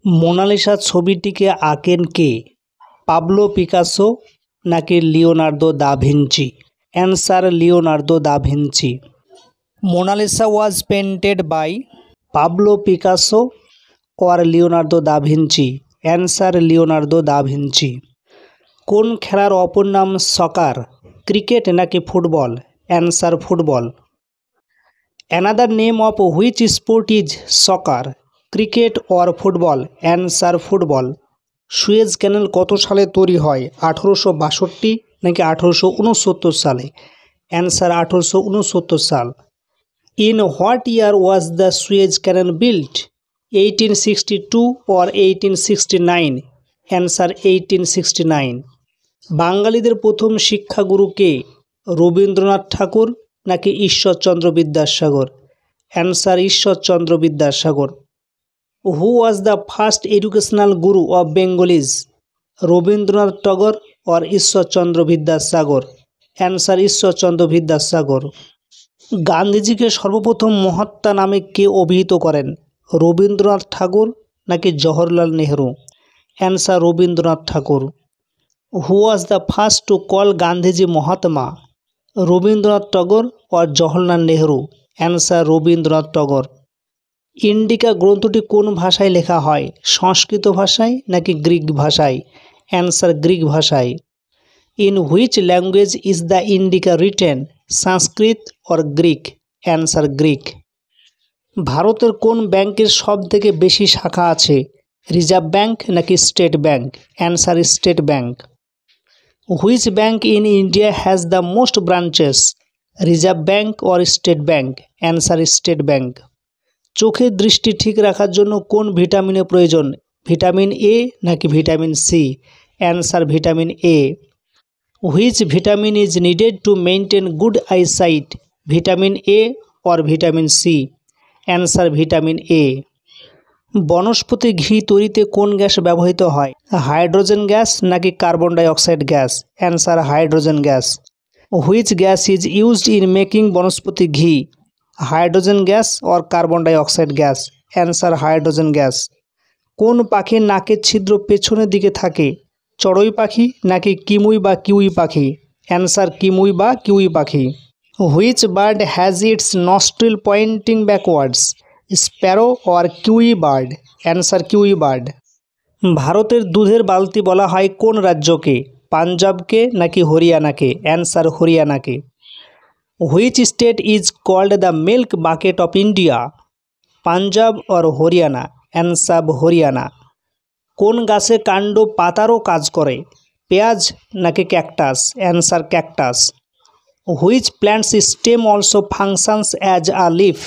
Mona Lisa ছবিটিকে আঁকেন কে? পাবলো পিকাসো নাকি Leonardo da Vinci? Answer Leonardo da Vinci. Mona Lisa was painted by Pablo Picasso or Leonardo da Vinci? Answer Leonardo da Vinci. কোন খেলার অপর নাম সকার? ক্রিকেট নাকি football? Answer football. Another name of which sport is soccer? Cricket or football? Answer football. Suez canal কত সালে তৈরি হয়? 1862 নাকি 1869 সালে? অ্যান্সার 1869 সাল। In what year was the Suez canal built? 1862 or 1869? Answer 1869। বাঙালিদের প্রথম শিক্ষাগুরু কে? রবীন্দ্রনাথ ঠাকুর নাকি Ishwarchandra Vidyasagar? Answer Ishwarchandra Vidyasagar. Who was the first educational guru of Bengalis? Rabindranath Tagore or Ishwarchandra Vidyasagar? Answer Ishwarchandra Vidyasagar. গান্ধীজিকে সর্বপ্রথম মহাত্মা নামে কে অভিহিত করেন? রবীন্দ্রনাথ ঠাকুর নাকি Jawaharlal Nehru? Answer Rabindranath Thakur. Who was the first to call Gandhiji Mahatma? Rabindranath Tagore or Jawaharlal Nehru? Answer Rabindranath টগর। ইন্ডিকা গ্রন্থটি কোন ভাষায় লেখা হয়? সংস্কৃত ভাষায় নাকি গ্রিক ভাষায়? অ্যান্সার গ্রিক ভাষায়। In which language is the indica written? Sanskrit or Greek? Answer Greek. ভারতের কোন ব্যাংকের সব থেকে বেশি শাখা আছে? রিজার্ভ ব্যাংক নাকি state bank? Answer state bank. Which bank in India has the most branches? Reserve bank or state bank? Answer state bank. চোখের দৃষ্টি ঠিক রাখার জন্য কোন ভিটামিনের প্রয়োজন? ভিটামিন এ নাকি vitamin C? Answer vitamin A. Which vitamin is needed to maintain good eyesight? Vitamin A or vitamin C? Answer vitamin A. Vanaspati ঘি তৈরিতে কোন গ্যাস ব্যবহৃত হয়? হাইড্রোজেন গ্যাস নাকি carbon dioxide gas? Answer hydrogen gas. Which gas is used in making vanaspati ghee? Hydrogen gas or carbon dioxide gas? Answer hydrogen gas. কোন পাখির নাকের ছিদ্র পেছনের দিকে থাকে? চড়ুই পাখি নাকি কিমুই বা কিউই পাখি? অ্যান্সার কিমুই বা কিউই পাখি। Which bird has its nostril pointing backwards? Sparrow or kiwi bird? Answer kiwi bird. ভারতের দুধের বালতি বলা হয় কোন রাজ্যকে? পাঞ্জাবকে নাকি হরিয়ানাকে? অ্যান্সার হরিয়ানাকে। Which state is called the milk bucket of India? Punjab or Haryana? Answer Haryana. কোন গাছে কাণ্ড পাতারও কাজ করে? পেঁয়াজ নাকি cactus? Answer cactus. Which plants stem also functions as a leaf?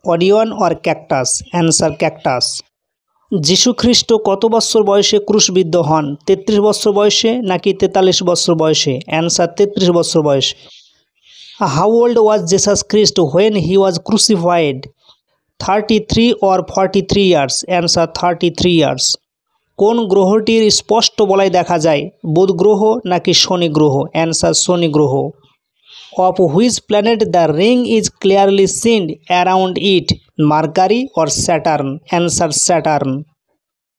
Onion or cactus? Answer cactus. যীশুখ্রিস্ট কত বছর বয়সে ক্রুশবিদ্ধ হন? 33 বছর বয়সে নাকি 43 বছর বয়সে? অ্যান্সার 33 বছর বয়সে। How old was Jesus Christ when he was crucified? 33 or 43 years? Answer 33 years. কোন গ্রহটির স্পষ্ট বলয় দেখা যায়? বুধ গ্রহ নাকি শনি গ্রহ? অ্যান্সার শনি গ্রহ। Of which planet the ring is clearly seen around it? Mercury or Saturn? Answer Saturn.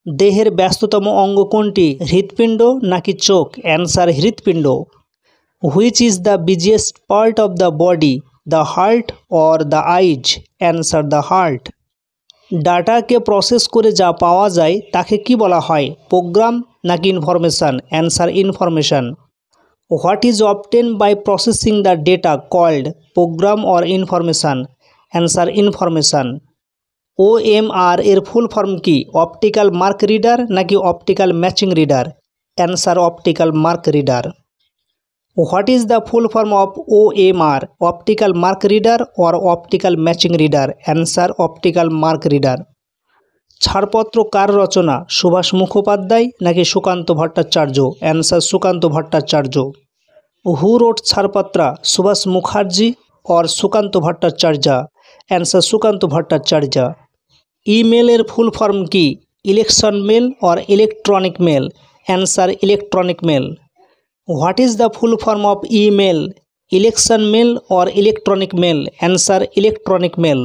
দেহের ব্যস্ততম অঙ্গ কোনটি? হৃৎপিণ্ড নাকি চোখ? অ্যান্সার হৃৎপিণ্ড। Which is the busiest part of the body? The heart or the eyes? Answer the heart. ডাটাকে process করে যা পাওয়া যায় তাকে কি বলা হয়? প্রোগ্রাম নাকি information? Answer information. What is obtained by processing the data called? Program or information? Answer information. OMR এর ফুল ফর্ম কি? অপটিক্যাল মার্ক রিডার নাকি optical matching reader? Answer optical mark reader. What is the full form of OMR? Optical mark reader or optical matching reader? Answer optical mark reader. Chharpatra কার রচনা? সুভাষ মুখোপাধ্যায় নাকি Sukanta Bhattacharya? Answer Sukanta Bhattacharya. Who wrote Chharpatra? Subhash Mukherjee or Sukanta Bhattacharya? Answer Sukanta Bhattacharya. ইমেলের full form কি? Election mail or electronic mail? Answer electronic mail. What is the full form of email? Election mail or electronic mail? Answer electronic mail.